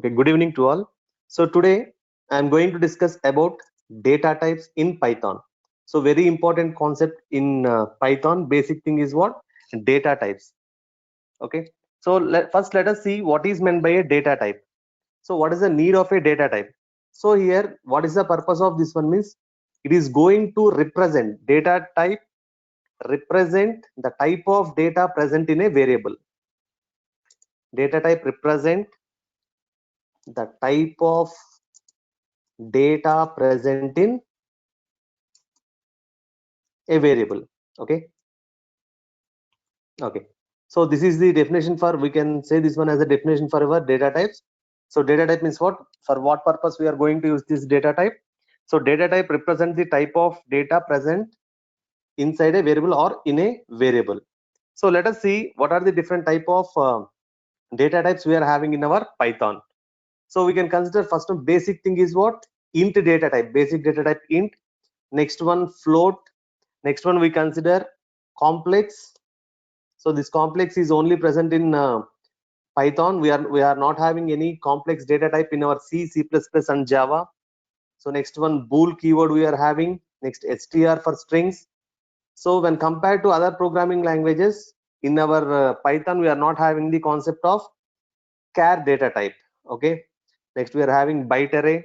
Okay, good evening to all. So today I am going to discuss about data types in Python. So very important concept in Python. Basic thing is what? Data types. Okay. So first let us see what is meant by a data type. So what is the need of a data type? So here, what is the purpose of this one means it is going to represent data type, represent the type of data present in a variable. Data type represent the type of data present in a variable. Okay. So this is the definition for, we can say this one as a definition for our data types. So data type means what, for what purpose we are going to use this data type. So data type represents the type of data present inside a variable or in a variable. So let us see what are the different type of data types we are having in our Python. So we can consider first one, basic thing is what, int data type, basic data type int. Next one float. Next one we consider complex. So this complex is only present in Python. We are not having any complex data type in our C, C++ and Java. So next one bool keyword we are having. Next str for strings. So when compared to other programming languages, in our Python we are not having the concept of char data type. Okay. Next we are having byte array.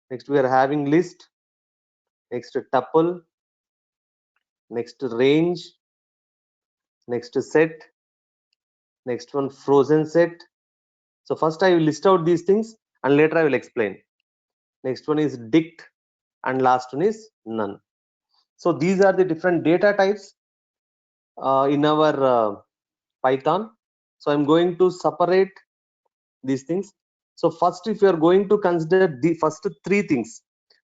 Next we are having list. Next tuple. Next range. Next set. Next one frozen set. So first I will list out these things and later I will explain. Next one is dict and last one is none. So these are the different data types in our Python. So I'm going to separate these things. So first, if you are going to consider the first three things,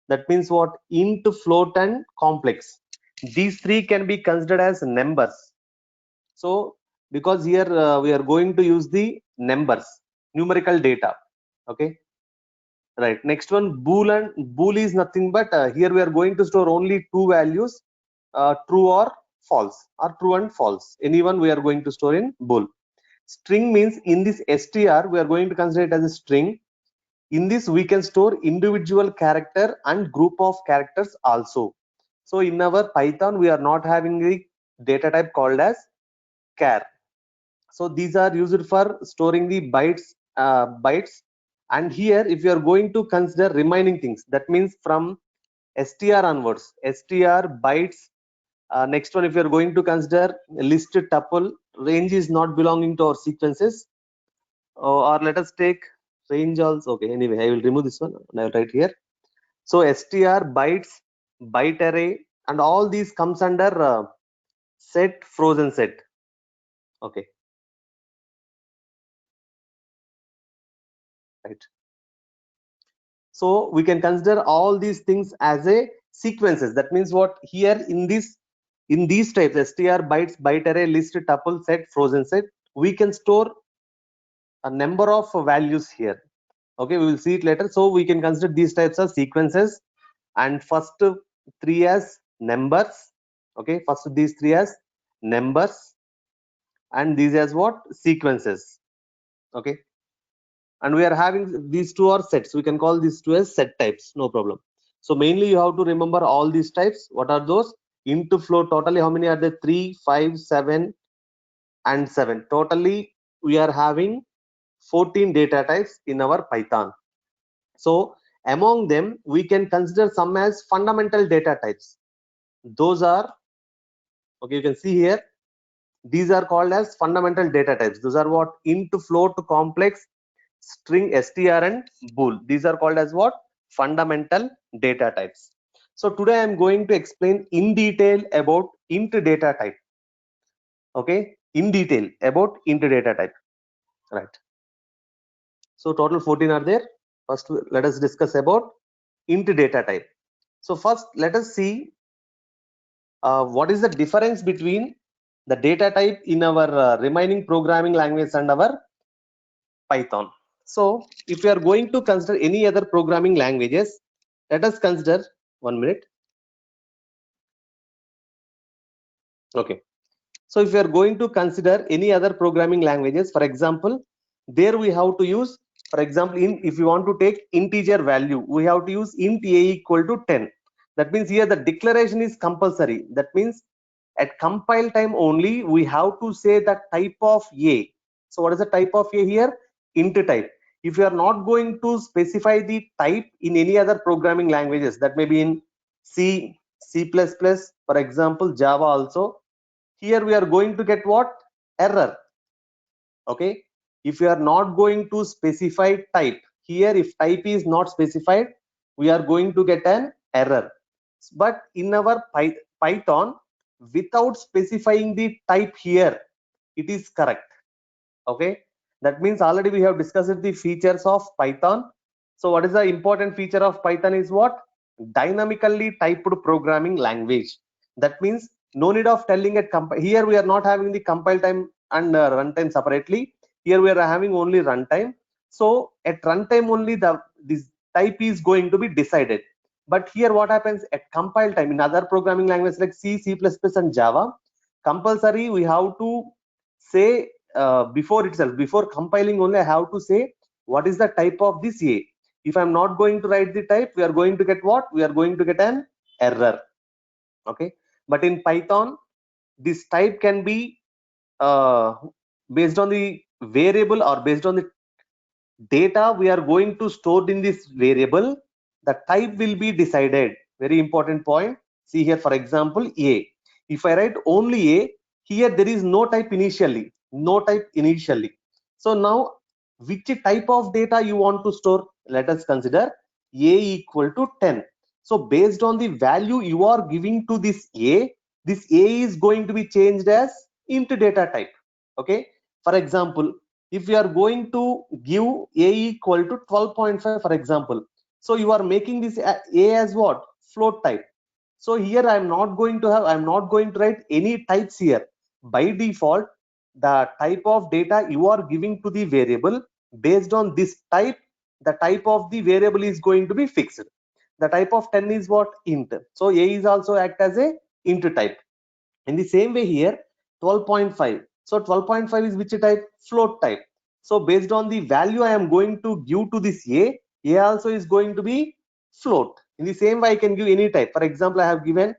that means what, int, float and complex. These three can be considered as numbers. So because here we are going to use the numbers, numerical data. Okay. Right. Next one, bool, and bool is nothing but here we are going to store only two values, true or false, or true and false. Anyone we are going to store in bool. String means in this str we are going to consider it as a string. In this we can store individual character and group of characters also. So in our Python we are not having the data type called as char. So these are used for storing the bytes. And here if you are going to consider remaining things, that means from str onwards, str bytes. Next one, if you are going to consider list tuple, range is not belonging to our sequences. Or let us take range also. Okay, anyway, I will remove this one and I will write here. So str, bytes, byte array, and all these comes under set, frozen set. Okay. Right. So we can consider all these things as a sequences. That means what, here in these types, str, bytes, byte array, list, tuple, set, frozen set, we can store a number of values here. Okay, we will see it later. So we can consider these types of sequences, and first three as numbers. Okay, first these three as numbers, and these as what, sequences. Okay, and we are having these two are sets. We can call these two as set types, no problem. So mainly you have to remember all these types. What are those? Int, float, totally how many are there? 3, 5, 7 and 7. Totally we are having 14 data types in our Python. So among them we can consider some as fundamental data types. Those are, okay, you can see here, these are called as fundamental data types. Those are what, int, float, complex, string, str and bool. These are called as what, fundamental data types. So today I am going to explain in detail about int data type. Okay, in detail about int data type. Right. So total 14 are there. First let us discuss about int data type. So first let us see what is the difference between the data type in our remaining programming language and our Python. So if we are going to consider any other programming languages, let us consider, 1 minute. Okay. So if we are going to consider any other programming languages, for example, there we have to use For example, if you want to take integer value, we have to use int a equal to 10. That means here the declaration is compulsory. That means at compile time only we have to say the type of a. So what is the type of a here? Int type. If you are not going to specify the type in any other programming languages, that may be in C, C++, for example, Java also, here we are going to get what? Error. Okay, if you are not going to specify type here, if type is not specified, we are going to get an error. But in our Python, without specifying the type here, it is correct. Okay, that means already we have discussed the features of Python. So what is the important feature of Python is what? Dynamically typed programming language. That means no need of telling it here we are not having the compile time and runtime separately. Here we are having only runtime. So at runtime only this type is going to be decided. But here what happens at compile time in other programming languages like C, C++ and Java, compulsory we have to say before itself, before compiling only I have to say what is the type of this a. If I'm not going to write the type, we are going to get what? We are going to get an error. Okay, but in Python this type can be based on the variable or based on the data we are going to store in this variable. The type will be decided. Very important point. See here, for example, a. If I write only a, here there is no type initially, no type initially. So now which type of data you want to store? Let us consider a equal to 10. So based on the value you are giving to this a is going to be changed as int data type. Okay, for example, if you are going to give a equal to 12.5, for example, so you are making this a as what? Float type. So here I'm not going to write any types here. By default, the type of data you are giving to the variable, based on this type, the type of the variable is going to be fixed. The type of 10 is what? Int. So a is also act as a int type. In the same way here, 12.5. So 12.5 is which type? Float type. So based on the value I am going to give to this a also is going to be float. In the same way I can give any type. For example, I have given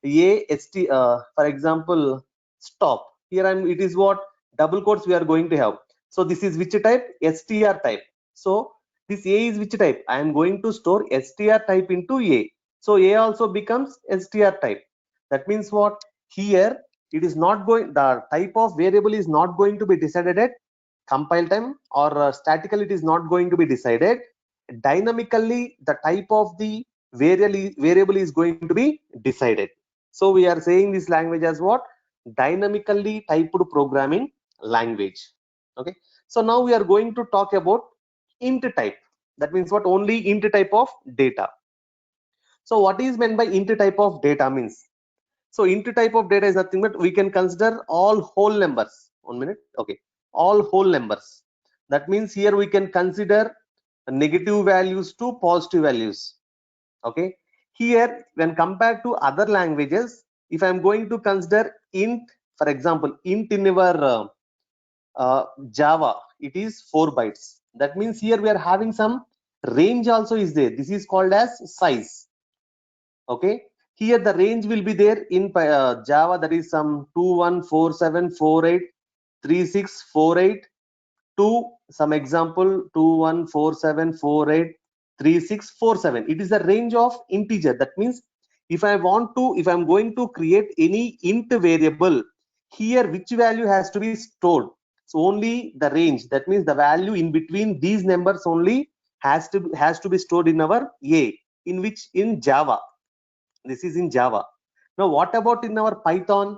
for example, stop. Here it is what? Double quotes we are going to have. So this is which type? str type. So this a is which type? I am going to store str type into a. So a also becomes str type. That means what? Here it is not going, the type of variable is not going to be decided at compile time, or statically it is not going to be decided. Dynamically the type of the variable is going to be decided. So we are saying this language as what? Dynamically typed programming language. Okay, so now we are going to talk about int type. That means what? Only int type of data. So what is meant by int type of data means? So int type of data is nothing but we can consider all whole numbers. 1 minute. Okay, all whole numbers. That means here we can consider negative values to positive values. Okay, here when compared to other languages, if I'm going to consider int, for example, int in our Java, it is 4 bytes. That means here we are having some range also is there. This is called as size. Okay, here the range will be there in Java, that is some 2147483648 to some example 2147483647. It is the range of integer. That means if I'm going to create any int variable, here which value has to be stored? So only the range, that means the value in between these numbers only has to be stored in our a, in which in Java. This is in Java. Now what about in our Python?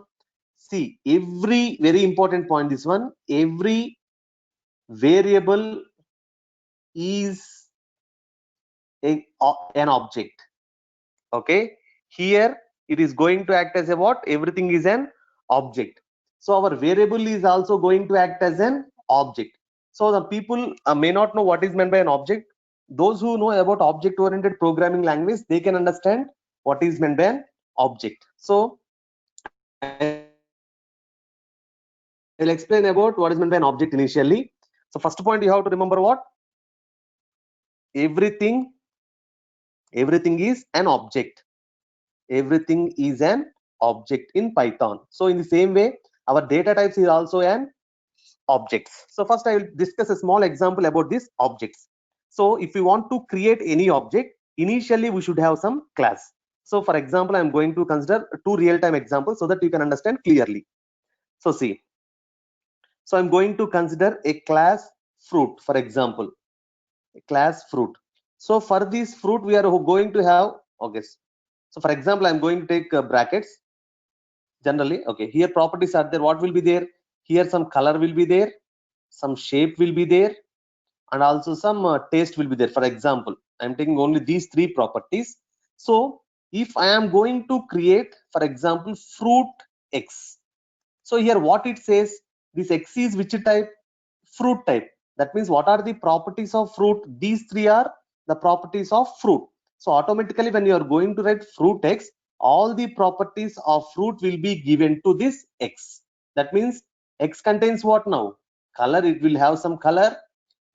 See, every very important point, this one, every variable is an object. Okay, here it is going to act as a what? Everything is an object. So our variable is also going to act as an object. So the people may not know what is meant by an object. Those who know about object oriented programming language, they can understand what is meant by an object. So I'll explain about what is meant by an object initially. So first point you have to remember what? everything is an object. Everything is an object in Python. So in the same way, our data types is also an objects. So first I will discuss a small example about these objects. So if we want to create any object, initially we should have some class. So for example, I'm going to consider two real-time examples so that you can understand clearly. So see, so I'm going to consider a class fruit, for example, a class fruit. So for this fruit, we are going to have, okay. So for example, I'm going to take brackets generally. Okay, here properties are there. What will be there? Here some color will be there, some shape will be there, and also some taste will be there. For example, I'm taking only these three properties. So if I am going to create, for example, fruit X. So here what it says, this X is which type? Fruit type. That means what are the properties of fruit? These three are the properties of fruit. So automatically when you are going to write fruit X, all the properties of fruit will be given to this X. That means X contains what now? Color. It will have some color,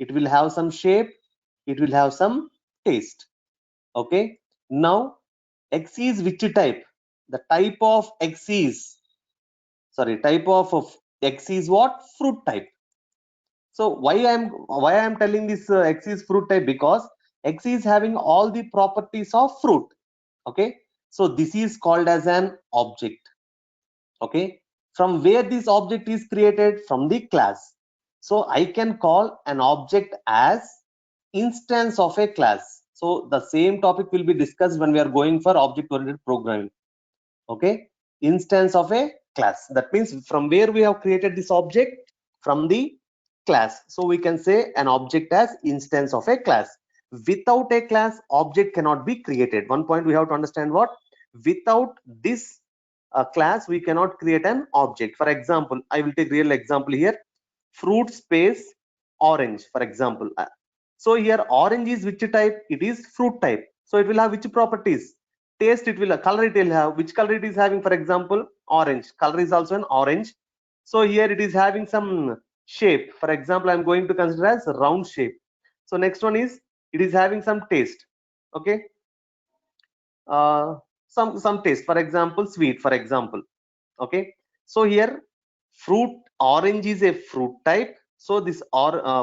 it will have some shape, it will have some taste. Okay, now X is which type? The type of X is, sorry, type of X is what? Fruit type. So why I am telling this X is fruit type? Because X is having all the properties of fruit. Okay, so this is called as an object. Okay, from where this object is created? From the class. So I can call an object as instance of a class. So the same topic will be discussed when we are going for object oriented programming. Okay, instance of a class. That means from where we have created this object? From the class. So we can say an object as instance of a class. Without a class, object cannot be created. One point we have to understand, what? Without this class, we cannot create an object. For example, I will take real example here. Fruit space orange, for example. So here orange is which type? It is fruit type. So it will have which properties? Taste, it will have, color it will have. Which color it is having? For example, orange. Color is also an orange. So here it is having some shape. For example, I'm going to consider as a round shape. So next one is, it is having some taste. Okay, some taste. For example, sweet. For example, okay. So here fruit orange is a fruit type. So this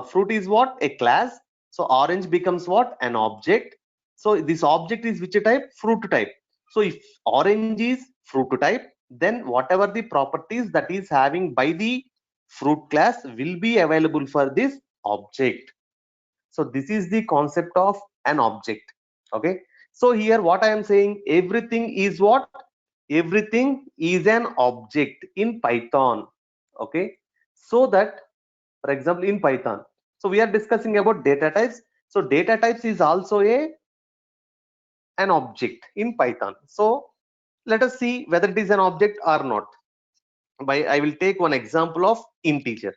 fruit is what? A class. So orange becomes what? An object. So this object is which type? Fruit type. So if orange is fruit type, then whatever the properties that is having by the fruit class will be available for this object. So this is the concept of an object. Okay, so here what I am saying, everything is what? Everything is an object in Python. Okay, so that, for example, in Python, so we are discussing about data types. So data types is also an object in Python. So let us see whether it is an object or not. By I will take one example of integer.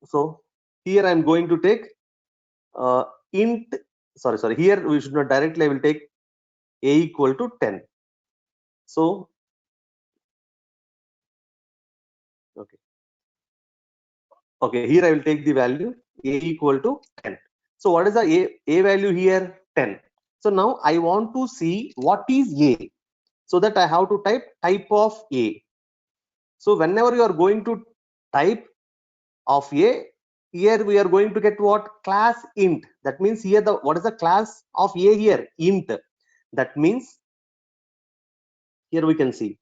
So here I am going to take int, sorry, here we should not directly, I will take a equal to 10. So okay, here I will take the value a equal to 10. So what is the a value here? 10. So now I want to see what is a, so that I have to type of a. So whenever you are going to type of a, here we are going to get what? Class int. That means here the, what is the class of a here? Int. That means here we can see.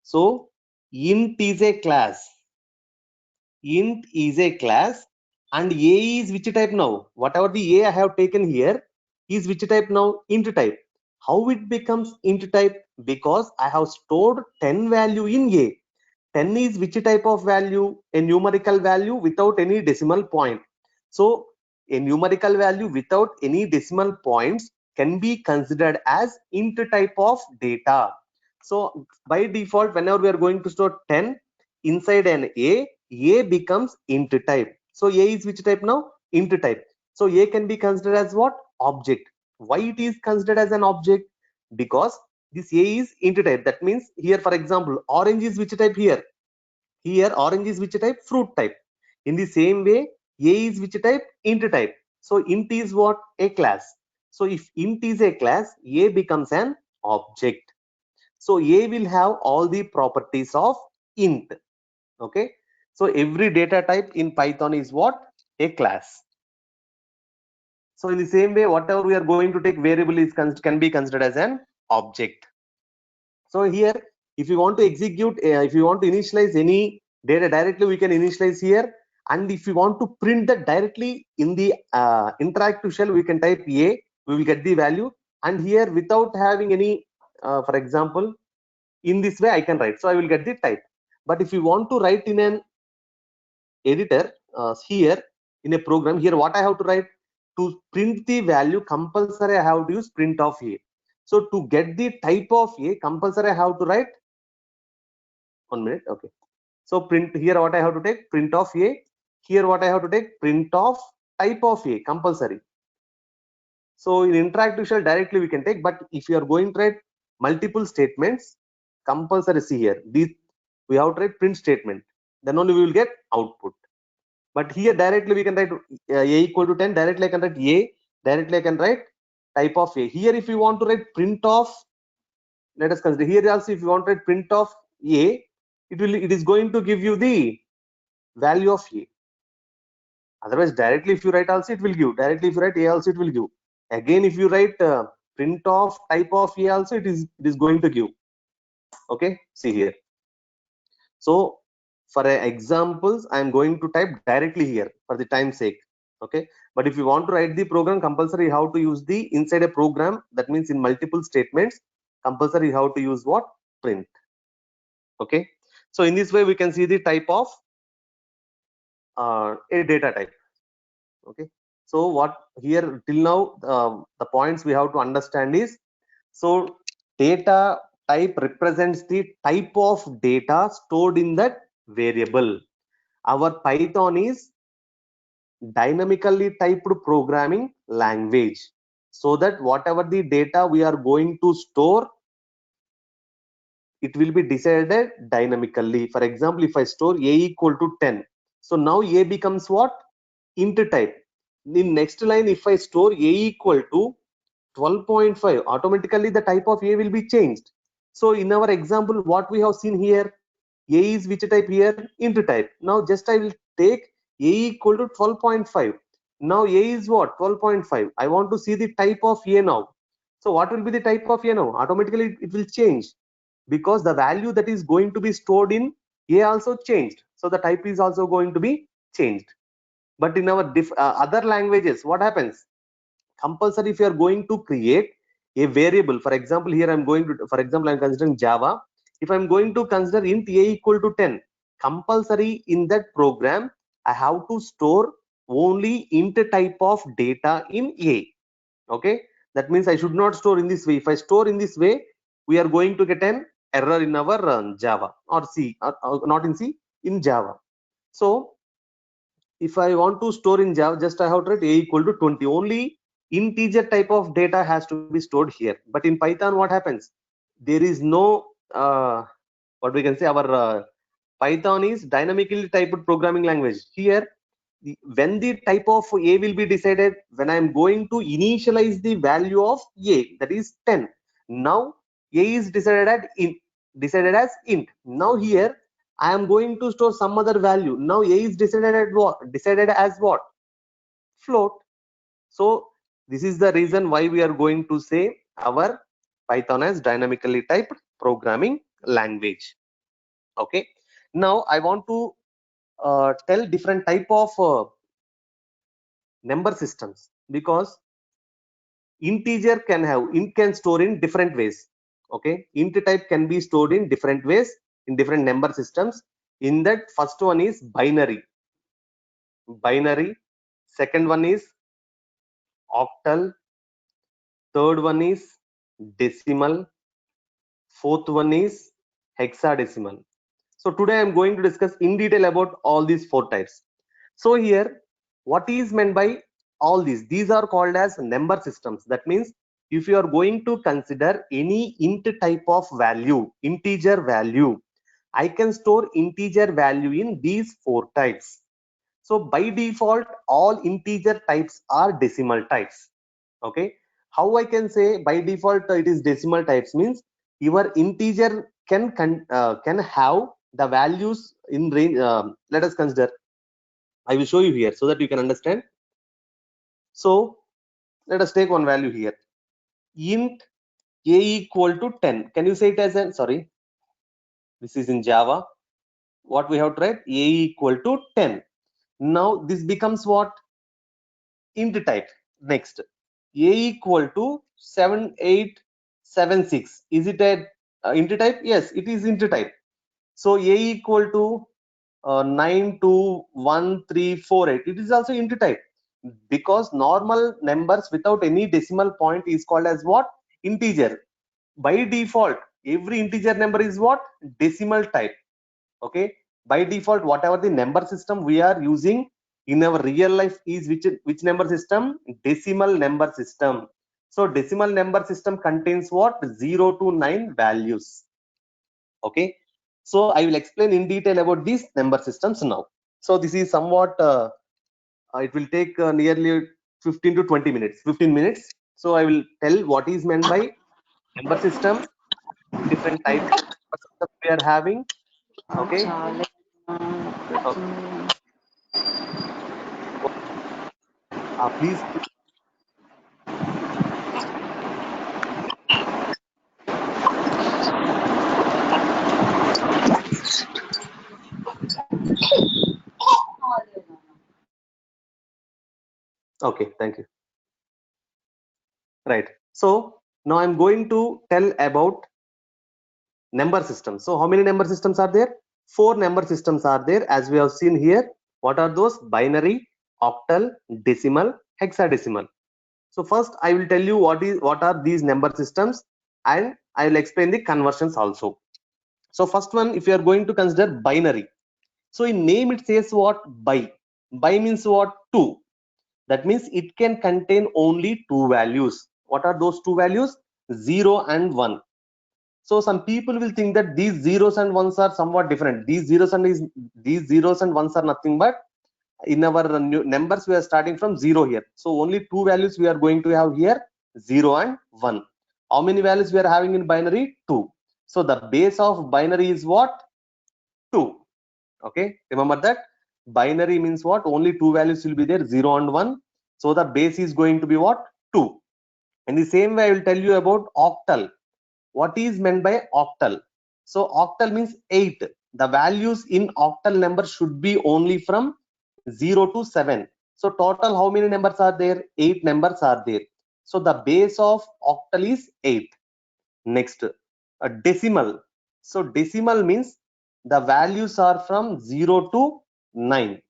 So int is a class. Int is a class, and a is which type now? Whatever the a I have taken here is which type now? Int type. How it becomes int type? Because I have stored 10 value in a. 10 is which type of value? A numerical value without any decimal point. So a numerical value without any decimal points can be considered as int type of data. So by default, whenever we are going to store 10 inside an a becomes int type. So a is which type now? Int type. So a can be considered as what? Object. Why it is considered as an object? Because this a is int type. That means here, for example, orange is which type here? Here orange is which type? Fruit type. In the same way, A is which type? Int type. So int is what? A class. So if int is a class, A becomes an object. So A will have all the properties of int. Okay. So every data type in Python is what? A class. So in the same way, whatever we are going to take variable is can be considered as an object. So here, if you want to execute, if you want to initialize any data directly, we can initialize here. And if you want to print that directly in the interactive shell, we can type A, we will get the value. And here, without having any, for example, in this way I can write, so I will get the type. But if you want to write in an editor, here in a program, here what I have to write? To print the value, compulsory I have to use print of A. So to get the type of A, compulsory I have to write, 1 minute. Okay, so print here, what I have to take? Print of A. Here what I have to take? Print of type of A, compulsory. So in interactive shell directly we can take, but if you are going to write multiple statements, compulsory, see here, these we have to write print statement, then only we will get output. But here directly we can write A equal to 10, directly I can write A, directly I can write type of A. Here if you want to write print of, let us consider here also, if you want to write print of A, it is going to give you the value of A. Otherwise directly if you write also it will give, directly if you write A also it will give. Again if you write print of type of A also, it is going to give. Okay, see here. So for examples I am going to type directly here for the time sake. Okay, but if you want to write the program, compulsory how to use the inside a program, that means in multiple statements, compulsory how to use what? Print. Okay, so in this way we can see the type of a data type. Okay, so what here till now the points we have to understand is, so data type represents the type of data stored in that variable. Our Python is dynamically typed programming language, so that whatever the data we are going to store, it will be decided dynamically. For example, if I store A equal to 10, so now A becomes what? Int type. In next line, if I store A equal to 12.5, automatically the type of A will be changed. So in our example, what we have seen here, A is which type here? Int type. Now just I will take A equal to 12.5. Now A is what? 12.5. I want to see the type of A now. So what will be the type of A now? Automatically it will change, because the value that is going to be stored in A also changed. So the type is also going to be changed. But in our other languages, what happens? Compulsory, if you are going to create a variable, for example, here I'm going to, for example, I'm considering Java. If I'm going to consider int A equal to 10, compulsory in that program, I have to store only int type of data in A. Okay, that means I should not store in this way. If I store in this way, we are going to get an error in our Java or C, or not in C, in Java. So if I want to store in Java, just I have to write A equal to 20. Only integer type of data has to be stored here. But in Python, what happens? There is no what we can say, our Python is dynamically typed programming language. Here, when the type of A will be decided, when I am going to initialize the value of A, that is 10. Now A is decided as int. Now here I am going to store some other value. Now A is decided at what? Decided as what? Float. So this is the reason why we are going to say our Python as dynamically typed programming language. Okay. Now I want to tell different type of number systems, because integer can store in different ways. Okay, int type can be stored in different ways in different number systems. In that, first one is binary. Second one is octal. Third one is decimal. Fourth one is hexadecimal. So today I'm going to discuss in detail about all these four types. So here, what is meant by all these? These are called as number systems. That means if you are going to consider any int type of value, integer value, I can store integer value in these four types. So by default, all integer types are decimal types. Okay. How I can say by default it is decimal types means your integer can have the values in range. Let us consider. I will show you here so that you can understand. So let us take one value here. Int a equal to 10. Can you say it as an, sorry, this is in Java. What we have tried, a equal to 10. Now this becomes what? Int type. Next, a equal to 7876. Is it a int type? Yes, it is int type. So a equal to 921348. It is also int type, because normal numbers without any decimal point is called as what? Integer. By default, every integer number is what? Decimal type. Okay. By default, whatever the number system we are using in our real life is which number system? Decimal number system. So decimal number system contains what? 0 to 9 values. Okay. So I will explain in detail about these number systems now. So this is somewhat it will take nearly 15 to 20 minutes, 15 minutes. So I will tell what is meant by number system, different types of number systems we are having. Okay. Okay. Please. Okay, thank you. Right. So now I'm going to tell about number systems. So how many number systems are there? 4 number systems are there, as we have seen here. What are those? Binary, octal, decimal, hexadecimal. So first I will tell you what are these number systems, and I will explain the conversions also. So first one, if you are going to consider binary. So in name it says what? Bi. Bi means what? 2. That means it can contain only 2 values. What are those 2 values? 0 and 1. So some people will think that these zeros and ones are somewhat different. These zeros and ones are nothing but, in our numbers we are starting from 0 here. So only 2 values we are going to have here, 0 and 1. How many values we are having in binary? 2. So the base of binary is what? 2. Okay, remember that. Binary means what? Only 2 values will be there, 0 and 1. So the base is going to be what? 2. In the same way I will tell you about octal. What is meant by octal? So octal means 8. The values in octal number should be only from 0 to 7. So total how many numbers are there? 8 numbers are there. So the base of octal is 8. Next, a decimal. So decimal means the values are from 0 to 9.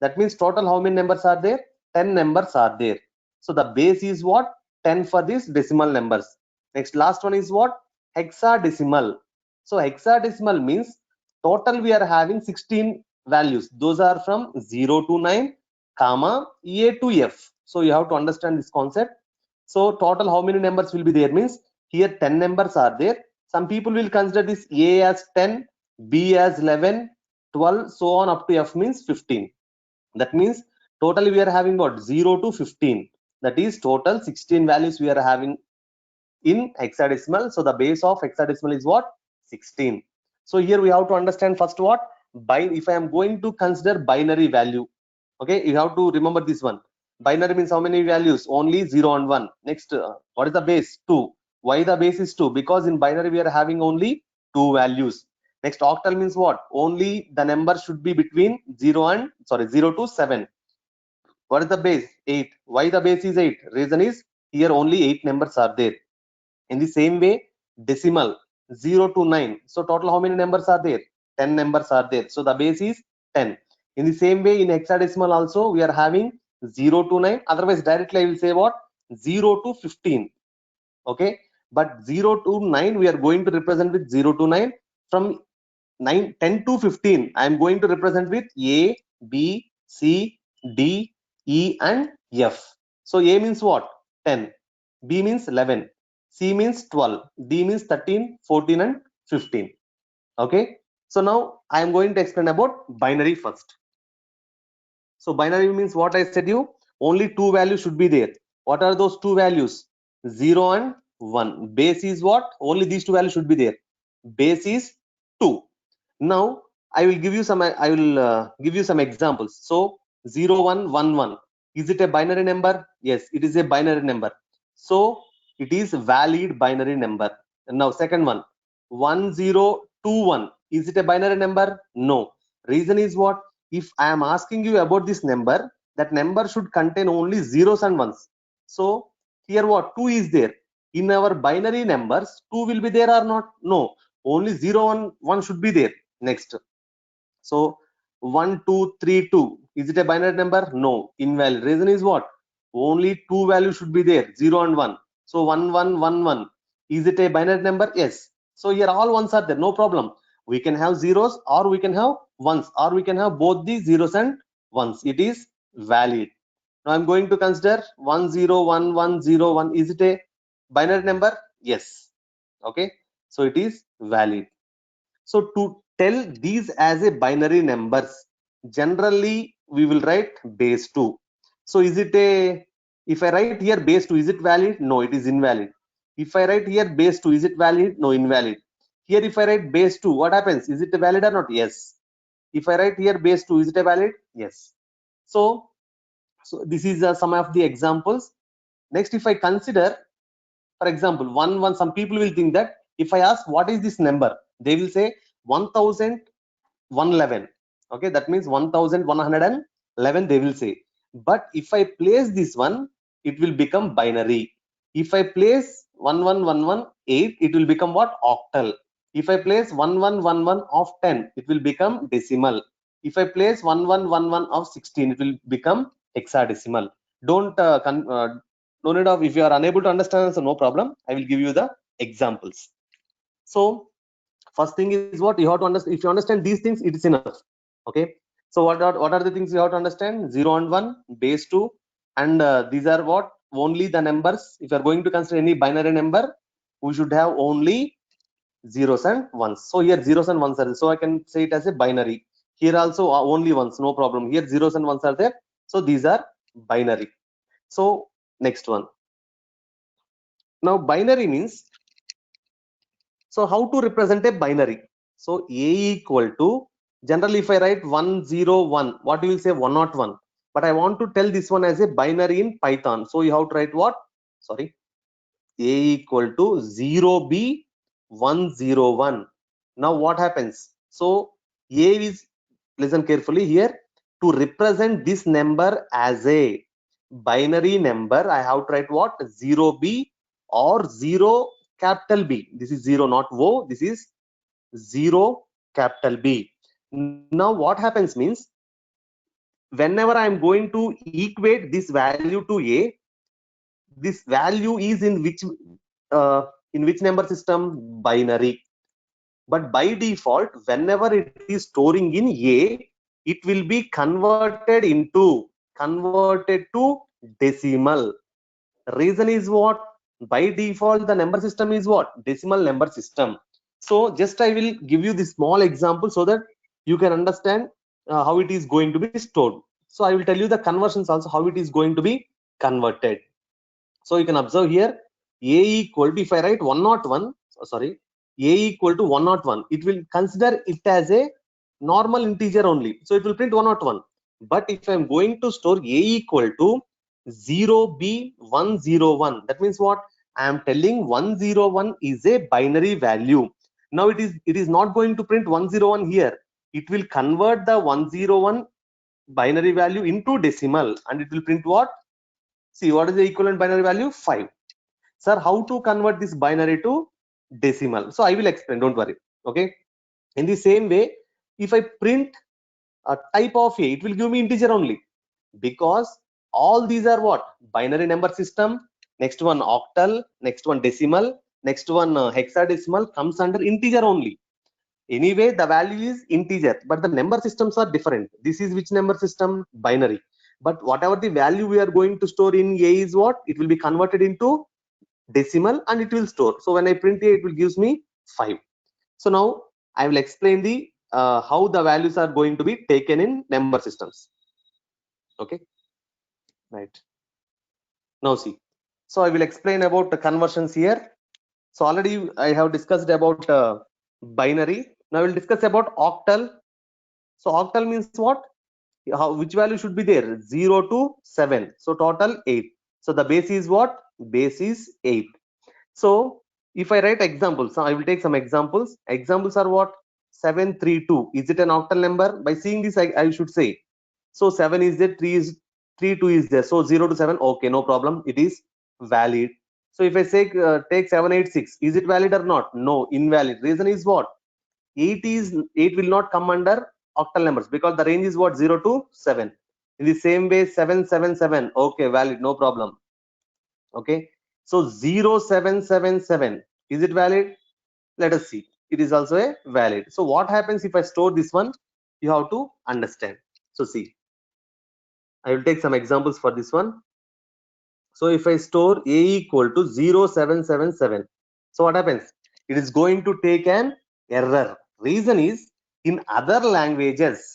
That means total how many numbers are there? 10 numbers are there. So the base is what? 10 for these decimal numbers. Next, last one is what? Hexadecimal. So hexadecimal means total we are having 16 values. Those are from 0 to 9, comma, A to F. So you have to understand this concept. So total how many numbers will be there means here 10 numbers are there. Some people will consider this A as 10, B as 11, 12, so on up to F means 15. That means totally we are having what? 0 to 15. That is total 16 values we are having in hexadecimal. So the base of hexadecimal is what? 16. So here we have to understand first what? If I am going to consider binary value, okay, you have to remember this one. Binary means how many values? Only 0 and 1. Next, what is the base? 2. Why the base is 2? Because in binary we are having only 2 values. Next, octal means what? Only the number should be between 0 to 7. What is the base? 8. Why the base is 8? Reason is here only 8 numbers are there. In the same way, decimal 0 to 9. So total how many numbers are there? 10 numbers are there. So the base is 10. In the same way, in hexadecimal also we are having 0 to 9. Otherwise directly I will say what? 0 to 15. Okay, but 0 to 9 we are going to represent with 0 to 9. From 10 to 15 I am going to represent with A, B, C, D, E and F. So A means what? 10, B means 11, C means 12, D means 13, 14 and 15. Okay, so now I am going to explain about binary first. So binary means what I said you, only two values should be there. What are those two values? 0 and 1. Base is what? Only these two values should be there. Base is 2. Now I will give you some give you some examples. So 0 1 1 1, is it a binary number? Yes, it is a binary number, so it is valid binary number. And now second one, 1 0 2 1, is it a binary number? No. Reason is what? If I am asking you about this number, that number should contain only zeros and ones. So here what? 2 is there. In our binary numbers, 2 will be there or not? No, only 0 and 1 should be there. Next, so 1 2 3 2, is it a binary number? No, invalid. Reason is what? Only two values should be there, 0 and 1. So 1 1 1 1, is it a binary number? Yes. So here all ones are there, no problem. We can have zeros or we can have ones, or we can have both the zeros and ones. It is valid. Now I'm going to consider 1 0 1 1 0 1, is it a binary number? Yes. Okay, so it is valid. So to tell these as a binary numbers, generally we will write base 2. So is it a, if I write here base 2, is it valid? No, it is invalid. If I write here base 2, is it valid? No, invalid. Here if I write base 2, what happens? Is it valid or not? Yes. If I write here base 2, is it valid? Yes. So this is some of the examples. Next, if I consider, for example, 1 1, some people will think that if I ask what is this number, they will say 1111. Okay, that means 1111 they will say. But if I place this one, it will become binary. If I place 11118, it will become what? Octal. If I place 1111 of 10, it will become decimal. If I place 1111 of 16, it will become hexadecimal. Don't no need of, if you are unable to understand, so no problem, I will give you the examples. So first thing is what you have to understand. If you understand these things, it is enough. Okay, so what are the things you have to understand? 0 and 1, base 2, and these are what? Only the numbers. If you are going to consider any binary number, we should have only zeros and ones. So here zeros and ones are there, so I can say it as a binary. Here also only ones, no problem. Here zeros and ones are there, so these are binary. So next one. Now binary means, so how to represent a binary? So a equal to, generally if I write 101, what you will say? 101. But I want to tell this one as a binary in Python. So you have to write what? Sorry, a equal to 0b101. Now what happens? So a is, listen carefully here, to represent this number as a binary number, I have to write what? 0b or 0 capital B. This is 0, not O. This is 0 capital B. Now what happens means, whenever I am going to equate this value to A, this value is in which number system? Binary. But by default, whenever it is storing in A, it will be converted to decimal. Reason is what? By default, the number system is what? Decimal number system. So just I will give you this small example so that you can understand how it is going to be stored. So I will tell you the conversions also, how it is going to be converted. So you can observe here, a equal to, if I write 101, sorry, a equal to 101, it will consider it as a normal integer only, so it will print 101. But if I'm going to store a equal to 0b101, that means what? I am telling 101 is a binary value. Now it is not going to print 101 here. It will convert the 101 binary value into decimal, and it will print what? See, what is the equivalent binary value? 5. Sir, how to convert this binary to decimal? So I will explain, don't worry. Okay, in the same way, if I print a type of A, it will give me integer only, because all these are what? Binary number system. Next one octal, next one decimal, next one hexadecimal comes under integer only. Anyway, the value is integer, but the number systems are different. This is which number system? Binary. But whatever the value we are going to store in A is what? It will be converted into decimal and it will store. So when I print A, it will gives me 5. So now I will explain the how the values are going to be taken in number systems. Okay, right. Now see, so I will explain about the conversions here. So already I have discussed about binary. Now we'll discuss about octal. So octal means what? Which value should be there? 0 to 7. So total 8. So the base is what? Base is 8. So if I write examples, so I will take some examples. Examples are what? 732. Is it an octal number? By seeing this, I should say. So 7 is there, 2 is there. So 0 to 7, okay, no problem. It is valid. So if I say take 786, is it valid or not? No, invalid. Reason is what? 8 will not come under octal numbers because the range is what? 0 to 7. In the same way, 777, okay, valid, no problem. Okay, so 0777, is it valid? Let us see. It is also a valid. So what happens if I store this one? You have to understand. So see, I will take some examples for this one. So if I store a equal to 0777, so what happens? It is going to take an error. Reason is, in other languages,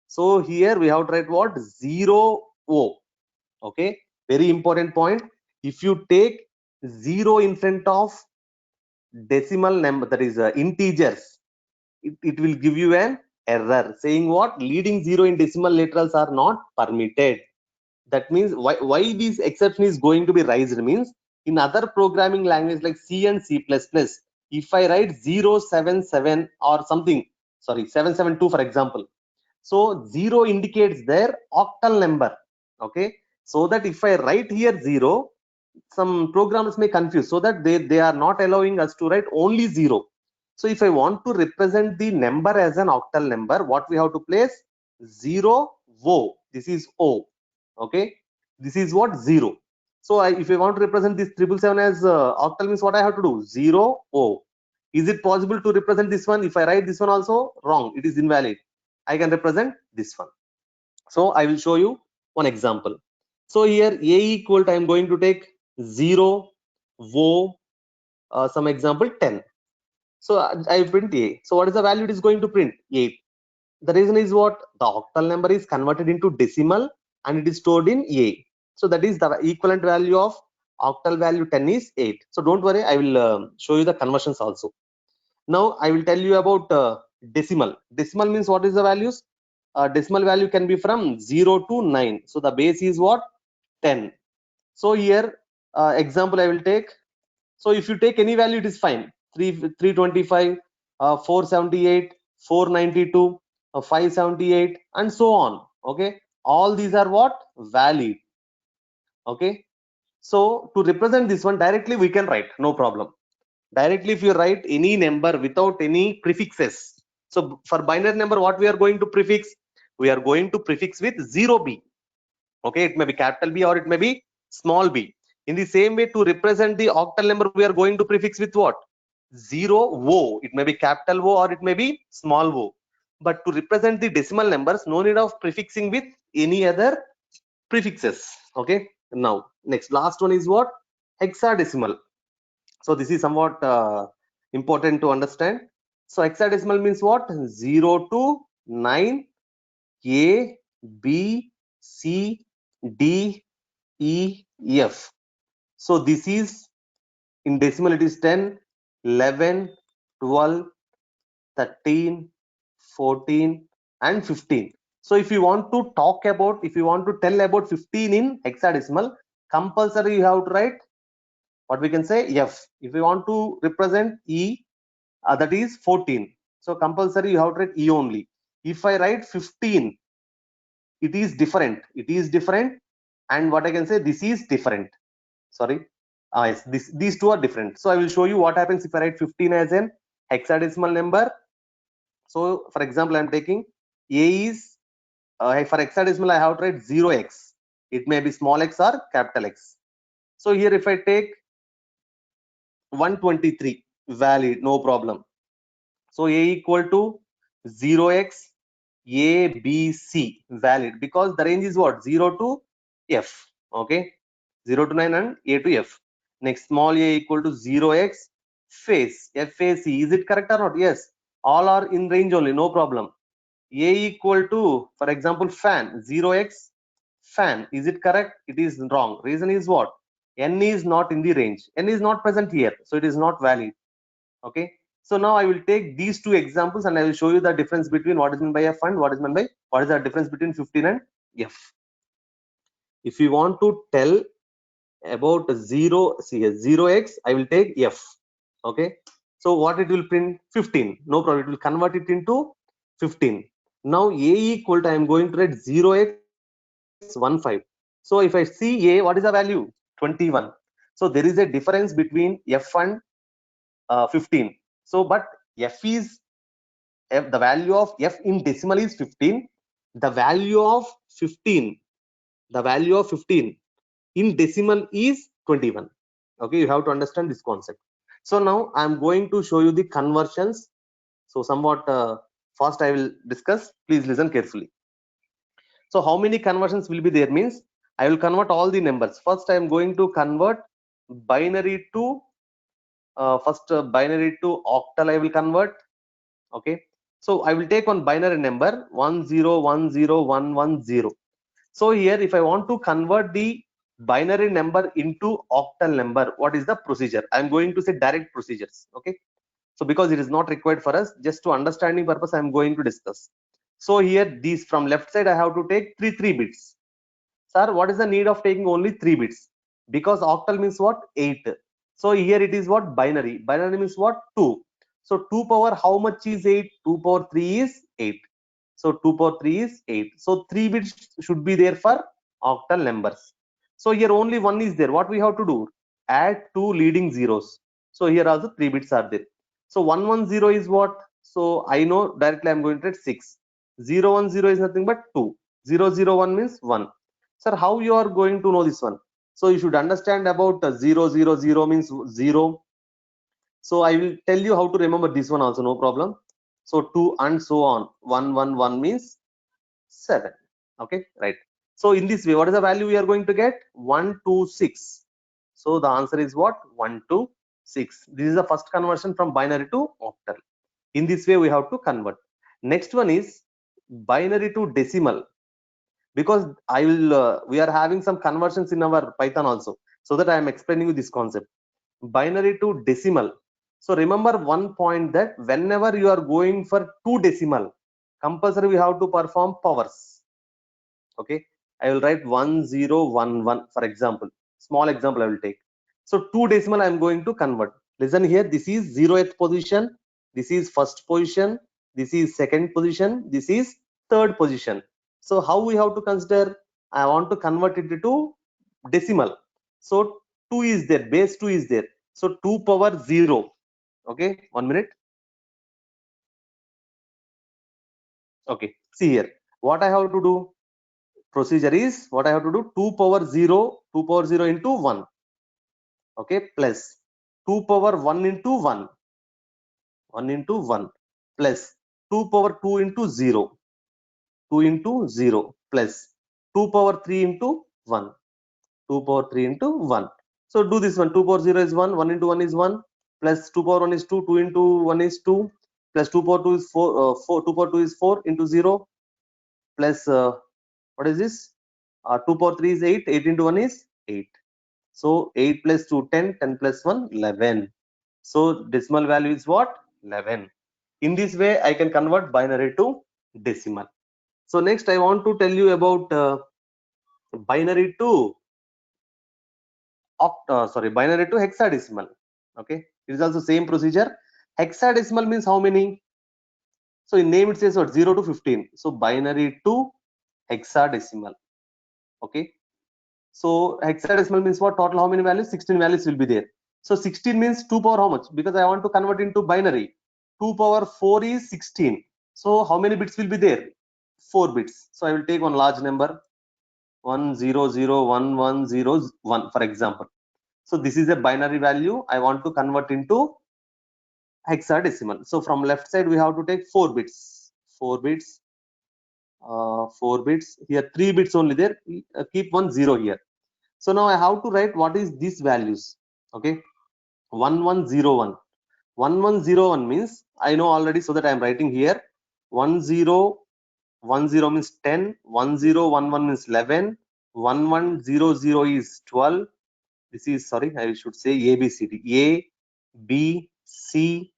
so here we have to write what? 0 O. Okay, very important point. If you take 0 in front of decimal number, that is integers, it will give you an error saying what? Leading 0 in decimal literals are not permitted. That means why this exception is going to be raised means, in other programming language like C and C++, if I write 077 or something, sorry, 772 for example, so 0 indicates their octal number. Okay, so that if I write here 0, some programs may confuse, so that they are not allowing us to write only 0. So if I want to represent the number as an octal number, what we have to place? 0 O. This is O. Okay, this is what? 0. So if I want to represent this 777 as octal means what I have to do? 0 O. Is it possible to represent this one? If I write this one also, wrong, it is invalid. I can represent this one. So I will show you one example. So here a equal to, I am going to take 0 O, some example 10. So I print a. So what is the value it is going to print? 8. The reason is what? The octal number is converted into decimal and it is stored in a. So that is the equivalent value of octal value 10 is 8. So don't worry, I will show you the conversions also. Now I will tell you about decimal. Decimal means what is the values? Decimal value can be from 0 to 9. So the base is what? 10. So here example I will take. So if you take any value, it is fine. 325, 478, 492, 578, and so on. Okay, all these are what? Valid. Okay, so to represent this one directly, we can write, no problem. Directly, if you write any number without any prefixes. So for binary number, what we are going to prefix? We are going to prefix with 0b. Okay, it may be capital B or it may be small b. In the same way, to represent the octal number, we are going to prefix with what? 0 O. It may be capital O or it may be small o. But to represent the decimal numbers, no need of prefixing with any other prefixes. Okay, now next, last one is what? Hexadecimal. So this is somewhat important to understand. So hexadecimal means what? 0 to 9, A, B, C, D, E, F. So this is in decimal, it is 10, 11, 12, 13, 14, and 15. So if you want to talk about, if you want to tell about 15 in hexadecimal, compulsory you have to write what we can say? F. If you want to represent E, that is 14. So compulsory you have to write E only. If I write 15, it is different. It is different. And what I can say, this is different. Sorry. Yes, these two are different. So I will show you what happens if I write 15 as an hexadecimal number. So for example, I'm taking A is, for hexadecimal, I have to write 0x. It may be small x or capital X. So here if I take 123, valid, no problem. So A equal to 0x A, B, C, valid, because the range is what? 0 to F. Okay, 0 to 9 and A to F. Next, small a equal to 0x face, FAC. Is it correct or not? Yes, all are in range only, no problem. A equal to, for example, fan, 0x fan. Is it correct? It is wrong. Reason is what? N is not in the range. N is not present here, so it is not valid. Okay. So now I will take these two examples and I will show you the difference between what is meant by F and what is meant by what is the difference between 15 and F. If you want to tell about 0x, I will take F. Okay. So what it will print? 15. No problem. It will convert it into 15. Now A equal to, I am going to write 0x15. So if I see A, what is the value? 21. So there is a difference between F and 15. So but F is the value of F in decimal is 15. The value of 15 in decimal is 21. Okay, you have to understand this concept. So now I am going to show you the conversions. So somewhat fast I will discuss. Please listen carefully. So how many conversions will be there means I will convert all the numbers. First I am going to convert binary to binary to octal. I will convert. Okay. So I will take one binary number 1010110. So here if I want to convert the binary number into octal number, what is the procedure? I am going to say direct procedures. Okay. So because it is not required for us, just to understanding purpose I am going to discuss. So here these from left side I have to take 3 bits. Sir, what is the need of taking only 3 bits? Because octal means what? 8. So here it is what? Binary. Binary means what? 2. So 2 power how much is 8? 2 power 3 is 8. So 2 power 3 is 8. So 3 bits should be there for octal numbers. So here only one is there. What we have to do? Add 2 leading zeros. So here also 3 bits are there. So 110 is what? So I know directly I'm going to write 6. 010 is nothing but 2. 001 means 1. Sir, how you are going to know this one? So you should understand about 000 means 0. So I will tell you how to remember this one also, no problem. So 2 and so on. 111 means 7. Okay, right. So in this way, what is the value we are going to get? 126. So the answer is what? 126. This is the first conversion from binary to octal. In this way, we have to convert. Next one is binary to decimal. Because I will we are having some conversions in our Python also, so that I am explaining you this concept. Binary to decimal. So remember one point, that whenever you are going for 2 decimal, compulsory we have to perform powers. Okay, I will write 1011 for example. Small example I will take. So 2 decimal I am going to convert. Listen here, this is 0th position, this is first position, this is second position, this is third position. So how we have to consider? I want to convert it to decimal. So 2 is there, base 2 is there. So 2 power 0. Okay, 1 minute. Okay, see here. What I have to do? Procedure is what I have to do? 2 power 0, 2 power 0 into 1. Okay, plus 2 power 1 into 1. 1 into 1 plus 2 power 2 into 0. 2 into 0 plus 2 power 3 into 1. 2 power 3 into 1. So do this one. 2 power 0 is 1, 1 into 1 is 1, plus 2 power 1 is 2, 2 into 1 is 2, plus 2 power 2 is 4, 2 power 2 is 4 into 0, plus what is this? 2 power 3 is 8, 8 into 1 is 8. So 8 plus 2, 10, 10 plus 1, 11. So decimal value is what? 11. In this way, I can convert binary to decimal. So next I want to tell you about binary to binary to hexadecimal. Okay, it is also same procedure. Hexadecimal means how many? So in name it says what? 0 to 15. So binary to hexadecimal. Okay, so hexadecimal means what? Total how many values? 16 values will be there. So 16 means 2 power how much? Because I want to convert into binary. 2 power 4 is 16. So how many bits will be there? 4 bits. So I will take one large number, 1001101 for example. So this is a binary value. I want to convert into hexadecimal. So from left side we have to take 4 bits. 4 bits. 4 bits. Here 3 bits only there. Keep 1 0 here. So now I have to write what is these values. Okay, 1101. 1101 means I know already, so that I am writing here. 1010 means 10, 1011 means 11, 1100 is 12. This is, sorry, I should say A, B, C, D. A, B, C.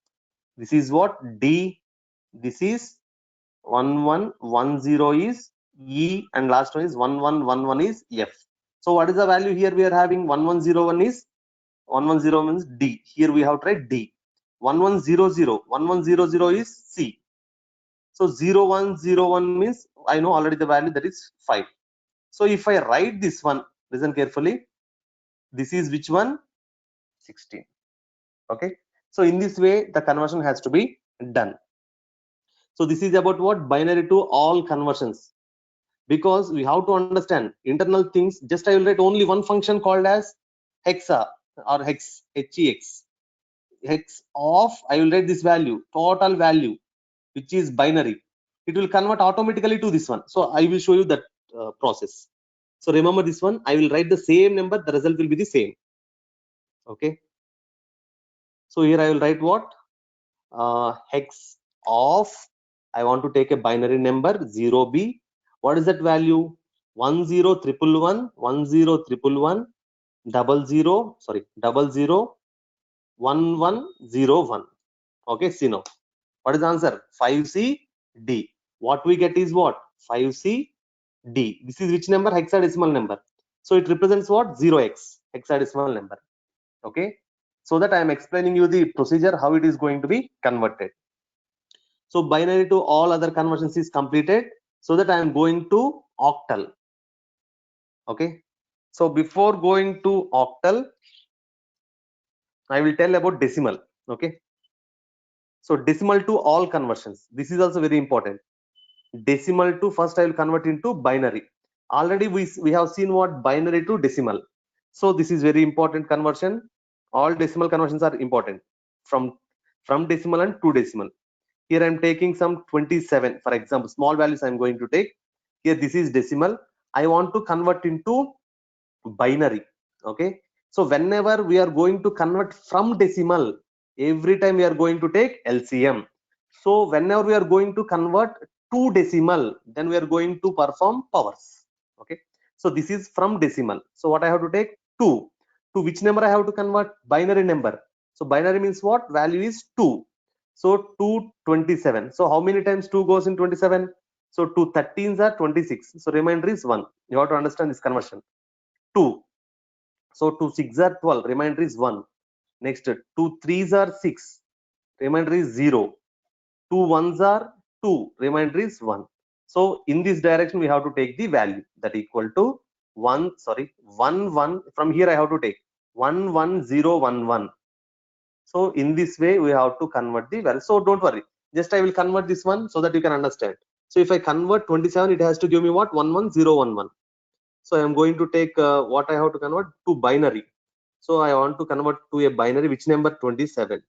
This is what? D. This is 1110 is E, and last one is 1111 is F. So what is the value here? We are having 1101 is 110 means D. Here we have tried D. 1100 is C. So 0101 means I know already the value, that is 5. So if I write this one, listen carefully. This is which one? 16. Okay. So in this way, the conversion has to be done. So this is about what? Binary to all conversions. Because we have to understand internal things. Just I will write only one function called as hexa or hex, hex. Hex of, I will write this value, total value, which is binary. It will convert automatically to this one. So I will show you that process. So remember this one, I will write the same number, the result will be the same. Okay. So here I will write what? Hex of, I want to take a binary number 0b. What is that value? 10111 10111 00 1101. Okay, see now. What is the answer? 5C D. What we get is what? 5C D. This is which number? Hexadecimal number. So it represents what? 0x, hexadecimal number. Okay. So that I am explaining you the procedure, how it is going to be converted. So binary to all other conversions is completed. So that I am going to octal. Okay. So before going to octal, I will tell about decimal. Okay. So decimal to all conversions. This is also very important. Decimal to, first I will convert into binary. Already we have seen what? Binary to decimal. So this is very important conversion. All decimal conversions are important from decimal and to decimal. Here I am taking some 27, for example, small values I am going to take. Here this is decimal. I want to convert into binary. Okay. So whenever we are going to convert from decimal, every time we are going to take LCM. So whenever we are going to convert to decimal, then we are going to perform powers. Okay. So this is from decimal. So what I have to take? 2. To which number I have to convert? Binary number. So binary means what? Value is 2. So 227. So how many times 2 goes in 27? So 2 13s are 26. So remainder is 1. You have to understand this conversion. 2. So 2 6s are 12. Remainder is 1. Next 2 3s are 6. Remainder is 0. 2 1s are 2. Remainder is 1. So in this direction we have to take the value that equal to 1. Sorry, 1 1. From here I have to take 11011. So in this way we have to convert the value. So don't worry. Just I will convert this one so that you can understand. So if I convert 27, it has to give me what? 11011. So I am going to take what I have to convert to binary. So I want to convert to a binary, which number? 27.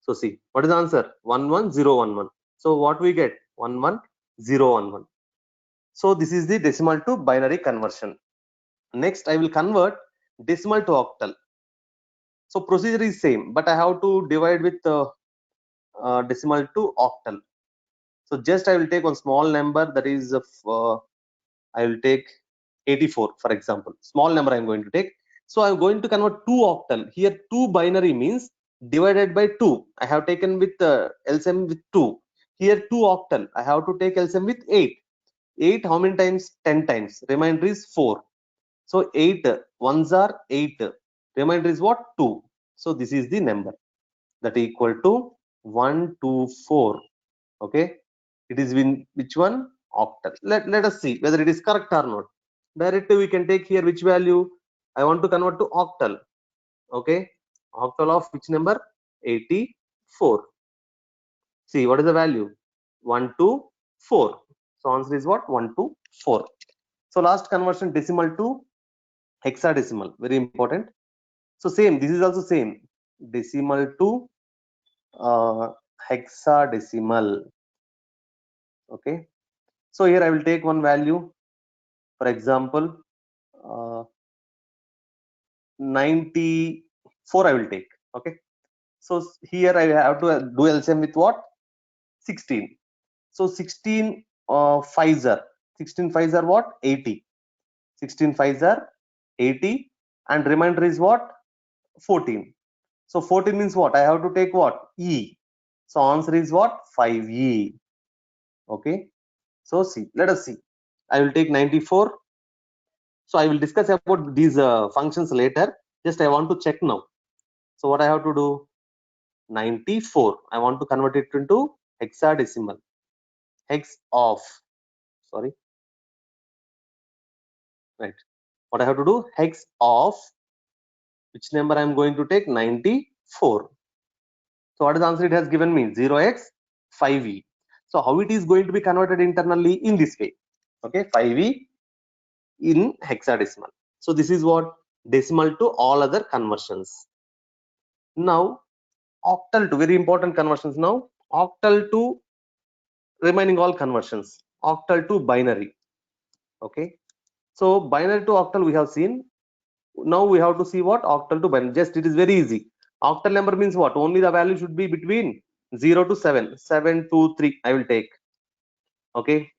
So see, what is the answer? 11011. So what we get? 11011. So this is the decimal to binary conversion. Next, I will convert decimal to octal. So procedure is same, but I have to divide with decimal to octal. So just I will take one small number, that is I will take 84, for example. Small number I am going to take. So I am going to convert 2 octal. Here 2 binary means divided by 2. I have taken with LCM with 2. Here 2 octal. I have to take LCM with 8. 8 how many times? 10 times. Remainder is 4. So 8 ones are 8. Remainder is what? 2. So this is the number that equal to 124. Okay. It is in which one? Octal. Let us see whether it is correct or not. Directly we can take here which value? I want to convert to octal. Okay. Octal of which number? 84. See, what is the value? 124. So answer is what? 124. So last conversion, decimal to hexadecimal. Very important. So same, this is also same. Decimal to hexadecimal. Okay. So here I will take one value. For example, 94 I will take. Okay. So here I have to do LCM with what? 16. So 16 5s are 16 5s are what? 80. 16 5s are 80, and remainder is what? 14. So 14 means what? I have to take what? E. So answer is what? 5E. Okay. So see, let us see. I will take 94. So I will discuss about these functions later. Just I want to check now. So what I have to do? 94. I want to convert it into hexadecimal. Hex of. Sorry. Right. What I have to do? Hex of which number I am going to take? 94. So what is the answer it has given me? 0x5e. So how it is going to be converted internally? In this way. Okay, 5e in hexadecimal. So this is what? Decimal to all other conversions. Now octal to, very important conversions now. Octal to remaining all conversions. Octal to binary. Okay. So binary to octal we have seen. Now we have to see what? Octal to binary. Just it is very easy. Octal number means what? Only the value should be between 0 to 7. 7, 2, 3 I will take. Okay.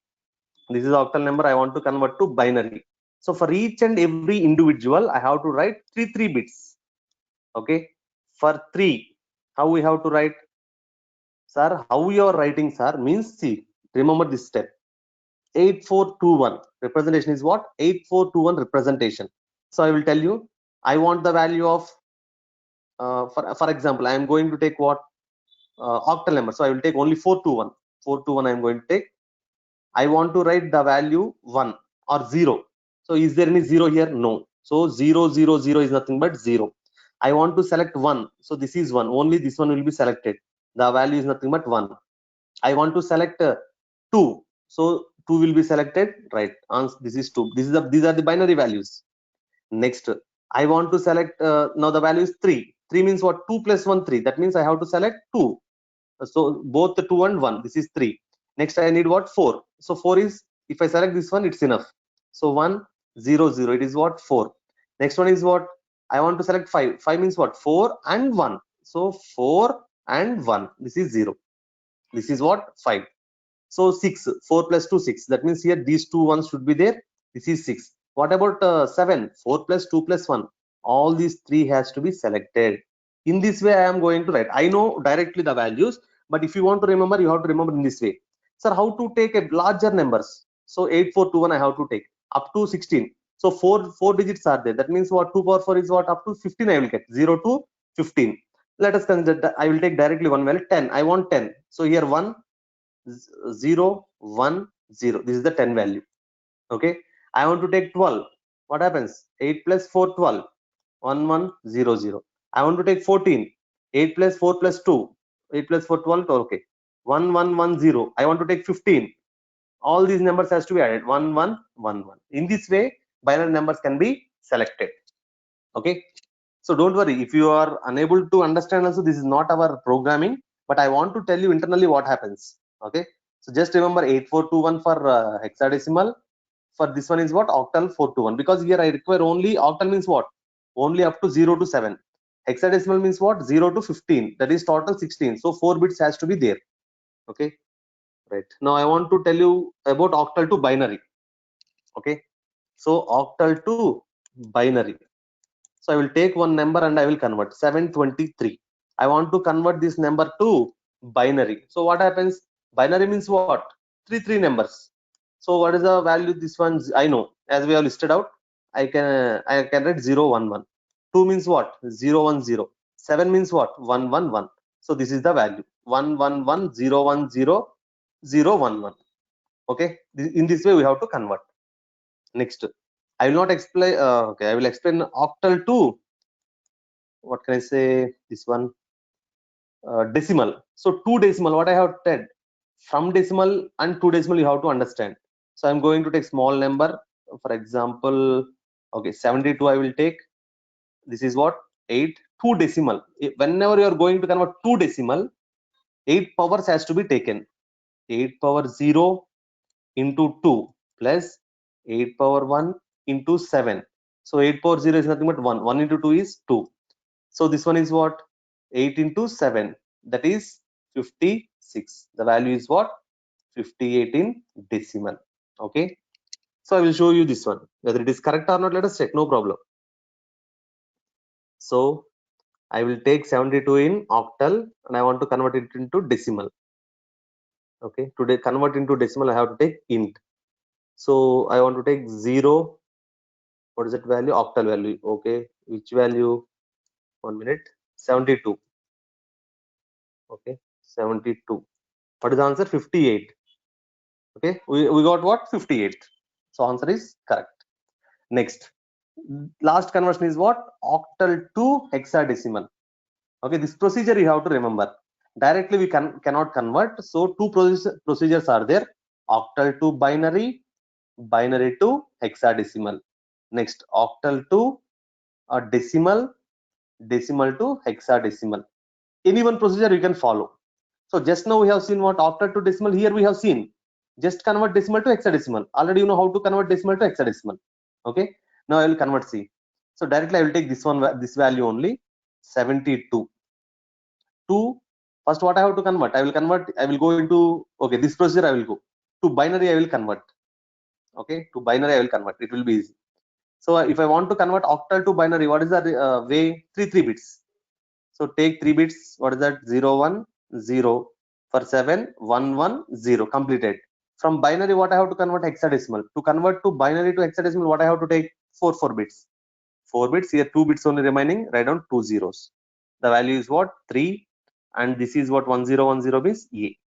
This is octal number I want to convert to binary. So for each and every individual, I have to write 3 bits. Okay. For 3, how we have to write? Sir, how you are writing, sir? Means see, remember this step. 8421 representation is what? 8421 representation. So I will tell you, I want the value of for example, I am going to take what? Octal number. So I will take only 421. 421 I am going to take. I want to write the value 1 or 0. So is there any 0 here? No. So 0, 0, 0 is nothing but 0. I want to select 1. So this is 1. Only this one will be selected. The value is nothing but 1. I want to select 2. So 2 will be selected. Right. This is 2. These are the binary values. Next, I want to select now the value is 3. 3 means what? 2 plus 1 3. That means I have to select 2. So both the 2 and 1. This is 3. Next I need what? 4. So 4 is, if I select this one, it's enough. So 1 0 0, it is what? 4. Next one is what? I want to select 5. 5 means what? 4 and 1. So 4 and 1. This is 0. This is what? 5. So 6. 4 plus 2 6. That means here these two ones should be there. This is 6. What about 7? 4 plus 2 plus 1. All these 3 has to be selected. In this way I am going to write. I know directly the values, but if you want to remember, you have to remember in this way. Sir, how to take a larger numbers? So 8421 I have to take up to 16. So 4 digits are there. That means what? 2 power 4 is what? Up to 15 I will get. 0 to 15. Let us consider that I will take directly one value 10. I want 10. So here 1 0 1 0. This is the 10 value. Okay. I want to take 12. What happens? 8 plus 4 12. 1 1 0 0. I want to take 14. 8 plus 4 plus 2. 8 plus 4 12. Okay. 1 1 1 0. I want to take 15. All these numbers has to be added. 1 1 1 1. In this way, binary numbers can be selected. Okay. So don't worry if you are unable to understand also, this is not our programming, but I want to tell you internally what happens. Okay. So just remember 8421 for hexadecimal. For this one is what? Octal 421, because here I require only octal means what? Only up to 0 to 7. Hexadecimal means what? 0 to 15. That is total 16. So 4 bits has to be there. Okay. Right. Now I want to tell you about octal to binary. Okay. So octal to binary. So I will take one number and I will convert 723. I want to convert this number to binary. So what happens? Binary means what? Three numbers. So what is the value? This one I know, as we have listed out. I can write 0 1 1. 2 means what? 0 1 0. 7 means what? 1 1 1. So this is the value 1 1 1 0 1 0 0 1 1. Okay. In this way we have to convert. Next, I will not explain. Okay, I will explain octal to, what can I say, this one, decimal. So 2 decimal, what I have said, from decimal and 2 decimal you have to understand. So I'm going to take small number, for example, okay, 72 I will take. This is what? 8. 2 decimal. Whenever you are going to convert 2 decimal, 8 powers has to be taken. 8 power 0 into 2 plus 8 power 1 into 7. So 8 power 0 is nothing but 1. 1 into 2 is 2. So this one is what? 8 into 7. That is 56. The value is what? 58 in decimal. Okay. So I will show you this one, whether it is correct or not. Let us check, no problem. So I will take 72 in octal and I want to convert it into decimal. Okay, today convert into decimal I have to take int. So I want to take 0. What is that value? Octal value. Okay, which value? 1 minute. 72. Okay, 72. What is the answer? 58. Okay, we got what? 58. So answer is correct. Next, last conversion is what? Octal to hexadecimal. Okay, this procedure you have to remember. Directly we cannot convert, so two procedures are there: octal to binary, binary to hexadecimal. Next, octal to decimal, decimal to hexadecimal. Any one procedure you can follow. So just now we have seen what? Octal to decimal. Here we have seen just convert decimal to hexadecimal. Already you know how to convert decimal to hexadecimal. Okay, now I will convert C. So directly I will take this one, this value only, 72. To first, what I have to convert? I will go into, okay, this procedure I will go to binary. I will convert. Okay, to binary I will convert. It will be easy. So if I want to convert octal to binary, what is the way? 3 bits. So take 3 bits. What is that? 0 1 0 for 7 1 1 0. Completed. From binary, what I have to convert? Hexadecimal. To convert to binary to hexadecimal, what I have to take? 4 bits. 4 bits. Here 2 bits only remaining. Write down 2 zeros. The value is what? 3. And this is what? 1010 means A.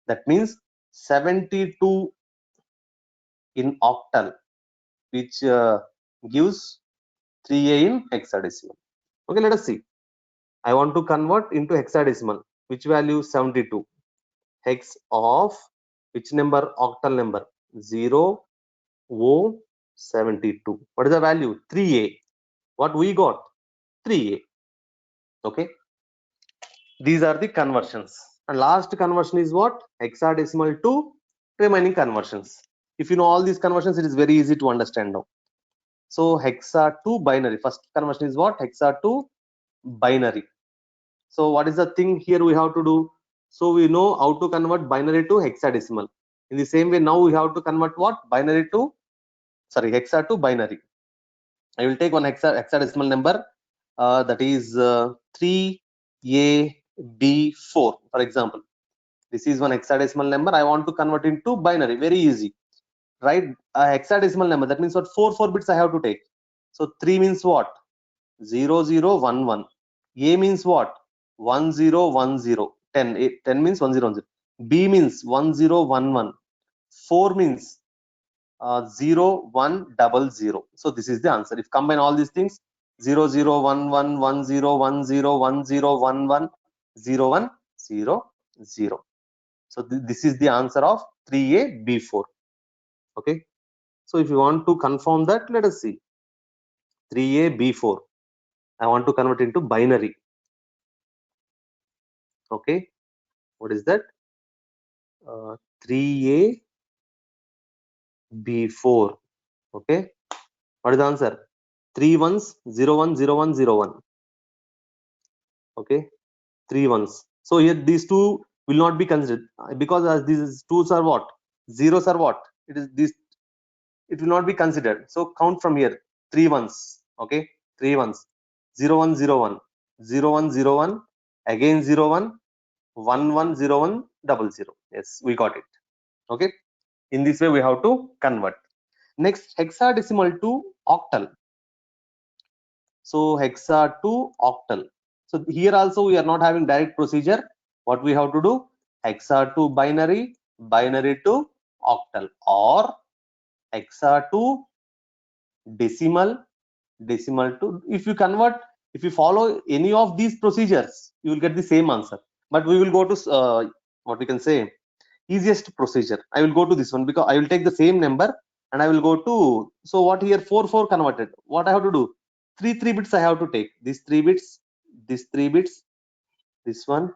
That means 72 in octal, which gives 3A in hexadecimal. Okay, let us see. I want to convert into hexadecimal. Which value? 72. Hex of which number? Octal number. 0 O 72. What is the value? 3A. What we got? 3A. Okay, these are the conversions. And last conversion is what? Hexadecimal to remaining conversions. If you know all these conversions, it is very easy to understand now. So hexa to binary. First conversion is what? Hexa to binary. So what is the thing here we have to do? So we know how to convert binary to hexadecimal. In the same way, now we have to convert what? Binary to, sorry, hexa to binary. I will take one hexadecimal number, that is 3AB4, for example. This is one hexadecimal number. I want to convert into binary. Very easy. Right? A hexadecimal number. That means what? 4 bits I have to take. So 3 means what? 0011. A means what? 1010. 10 means 1010. B means 1011. 4 means 0100. So this is the answer. If combine all these things, 0011 1010 1011 0100. So this is the answer of 3A B4. Okay, so if you want to confirm that, let us see. 3A B4, I want to convert into binary. Okay, what is that? 3A B4. Okay, what is the answer? 3 ones 010101. Okay, 3 ones. So here these two will not be considered, because as these twos are what? Zeros are what? It is this. It will not be considered. So count from here. 3 ones. Okay, 3 ones. 0101 0101, again 01 110100. Yes, we got it. Okay, in this way we have to convert. Next, hexadecimal to octal. So hexa to octal. So here also we are not having direct procedure. What we have to do? Hexa to binary, binary to octal, or hexa to decimal, decimal to. If you convert, if you follow any of these procedures, you will get the same answer. But we will go to what we can say, easiest procedure. I will go to this one, because I will take the same number and I will go to, so what here? 4 converted. What I have to do? 3 bits I have to take. These 3 bits, these 3 bits, this one,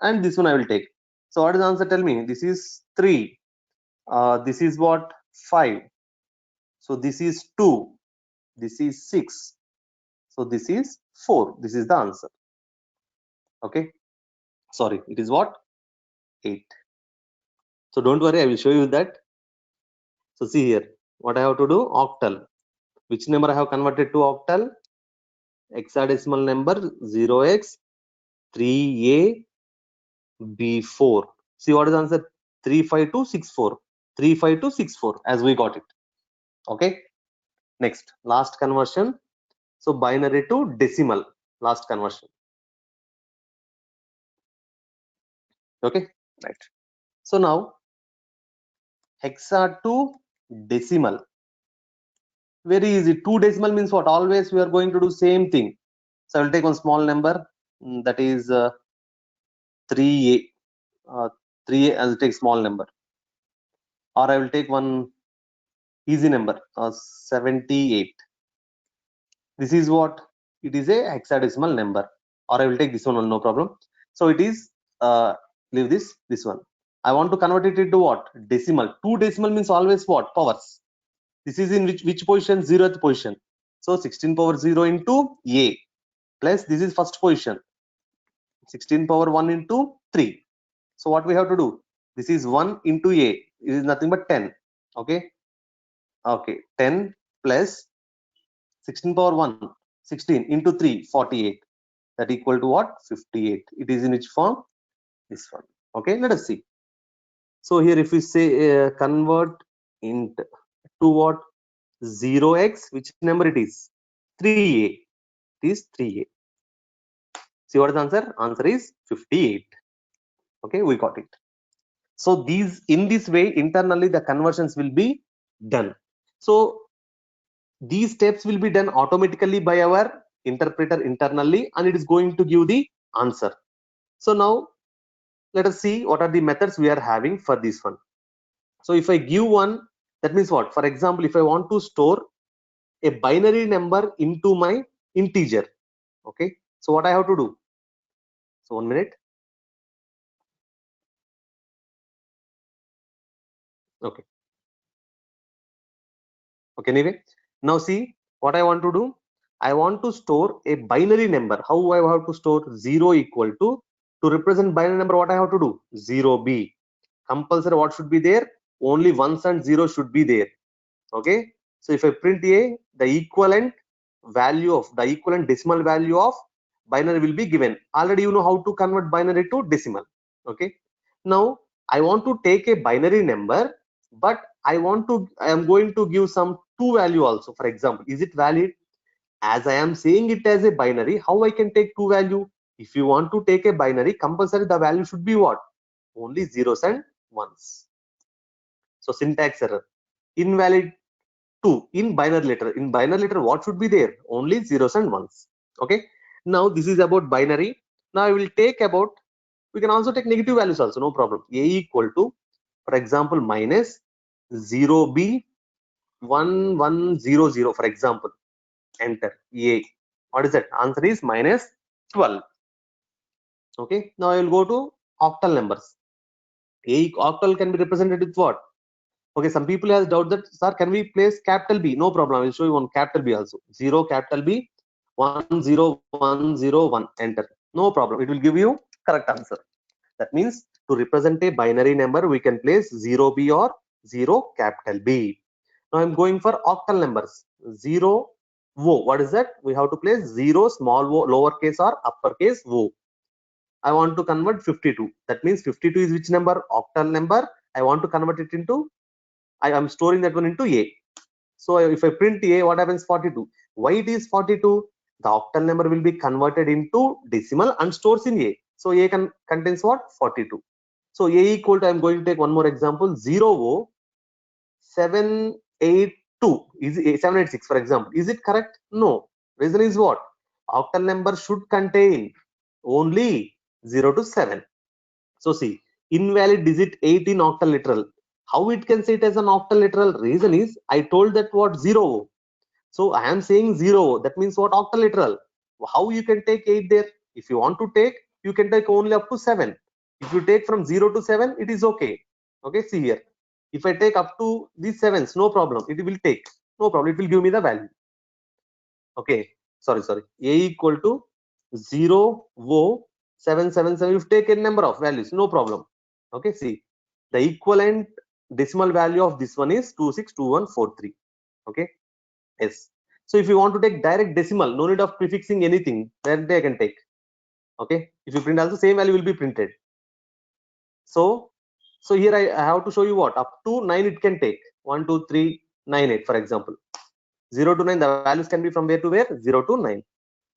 and this one I will take. So what is the answer? Tell me. This is 3. This is what? 5. So this is 2. This is 6. So this is 4. This is the answer. Okay, sorry, it is what? 8. So don't worry, I will show you that. So see here, what I have to do? Octal. Which number I have converted to octal? Hexadecimal number 0x3ab4. See what is the answer? 35264. 35264 as we got it. Okay. Next, last conversion. So binary to decimal, last conversion. Okay, right. So now hexa to decimal. Very easy. 2 decimal means what? Always we are going to do same thing. So I will take one small number, that is 3a. 3a, I will take small number, or I will take one easy number, 78. This is what? It is a hexadecimal number, or I will take this one, no problem. So it is, leave this one. I want to convert it into what? Decimal. 2 decimal means always what? Powers. This is in which position? 0th position. So 16 power 0 into a, plus this is first position, 16 power 1 into 3. So what we have to do? This is 1 into a, it is nothing but 10. Okay. Okay. 10 plus 16 power 1, 16 into 3, 48. That equal to what? 58. It is in which form? This one. Okay. Let us see. So here if we say convert int to what? 0x, which number it is? 3a. It is 3a. See what is the answer? Answer is 58. Okay, we got it. So these, in this way, internally the conversions will be done. So these steps will be done automatically by our interpreter internally, and it is going to give the answer. So now let us see what are the methods we are having for this one. So if I give one, that means what? For example, if I want to store a binary number into my integer. Okay, so what I have to do? So 1 minute. Okay. Okay, anyway, now see what I want to do. I want to store a binary number. How I have to store? 0 equal to represent binary number, what I have to do? 0b. Compulsory what should be there? Only ones and zeros should be there. Okay, so if I print a, the equivalent value of the equivalent decimal value of binary will be given. Already you know how to convert binary to decimal. Okay, now I want to take a binary number, but I am going to give some two value also. For example, is it valid? As I am saying it as a binary, how I can take two value? If you want to take a binary, compulsory the value should be what? Only zeros and ones. So syntax error. Invalid 2 in binary letter. In binary letter, what should be there? Only zeros and ones. Okay. Now this is about binary. Now I will take about, we can also take negative values also, no problem. A equal to, for example, minus 0b 1100, for example. Enter a. What is that? Answer is minus 12. Okay. Now I will go to octal numbers. A octal can be represented with what? Okay, some people has doubt that, sir, can we place capital B? No problem. I will show you one capital B also. 0 capital B 10101. Enter. No problem. It will give you correct answer. That means to represent a binary number, we can place 0B or 0 capital B. Now I'm going for octal numbers. 0 O. What is that? We have to place 0 small o, lowercase or uppercase O. I want to convert 52. That means 52 is which number? Octal number. I want to convert it into, I am storing that one into A. So if I print A, what happens? 42. Why it is 42? The octal number will be converted into decimal and stores in A. So A contains what? 42. So A equal to, I am going to take one more example. 0 782 is 786, for example. Is it correct? No. Reason is what? Octal number should contain only 0 to 7. So see, invalid digit 8 in octal literal. How it can say it as an octal literal? Reason is I told that what? 0. So I am saying 0. That means what? Octal literal. How you can take 8 there? If you want to take, you can take only up to 7. If you take from 0 to 7, it is okay. Okay, see here. If I take up to these 7s, no problem. It will take. No problem. It will give me the value. Okay. Sorry. A equal to 0 O 777. You take a number of values. No problem. Okay, see. The equivalent decimal value of this one is 262143. Okay, yes. So if you want to take direct decimal, no need of prefixing anything, then I can take. Okay, if you print also, same value will be printed. So here I have to show you what up to 9 it can take. 1 2 3 9 8, for example. 0 to 9, the values can be from where to where? 0 to 9.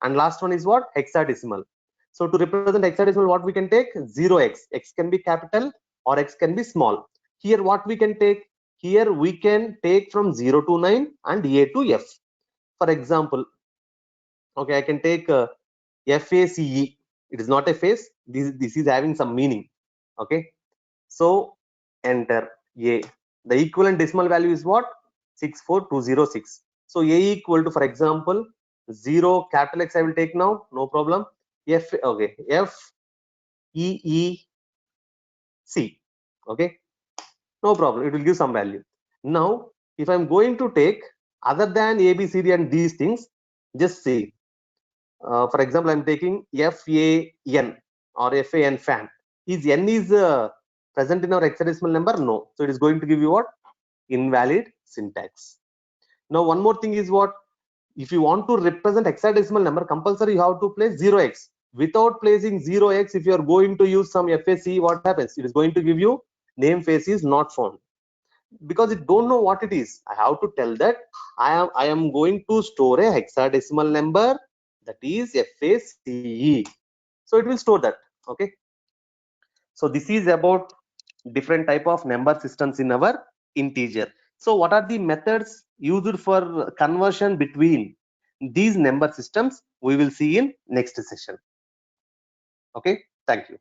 And last one is what? Hexadecimal. So to represent hexadecimal, what we can take? 0x. X can be capital or x can be small. Here what we can take? Here we can take from 0 to 9 and A to F. For example, okay, I can take FACE. It is not a face. This is having some meaning. Okay. So enter A. The equivalent decimal value is what? 64206. So A equal to, for example, 0 capital X I will take now, no problem. F, okay, FEEC. Okay, no problem, it will give some value. Now if I'm going to take other than ABCD and these things, just see, for example, I'm taking FAN or FAN fan. Is N is present in our hexadecimal number? No. So it is going to give you what? Invalid syntax. Now one more thing is what? If you want to represent hexadecimal number, compulsory you have to place 0x. Without placing 0x, if you are going to use some FAC, what happens? It is going to give you name face is not found, because it don't know what it is. I have to tell that I am going to store a hexadecimal number, that is FACE. So it will store that. Okay. So this is about different type of number systems in our integer. So what are the methods used for conversion between these number systems? We will see in next session. Okay, thank you.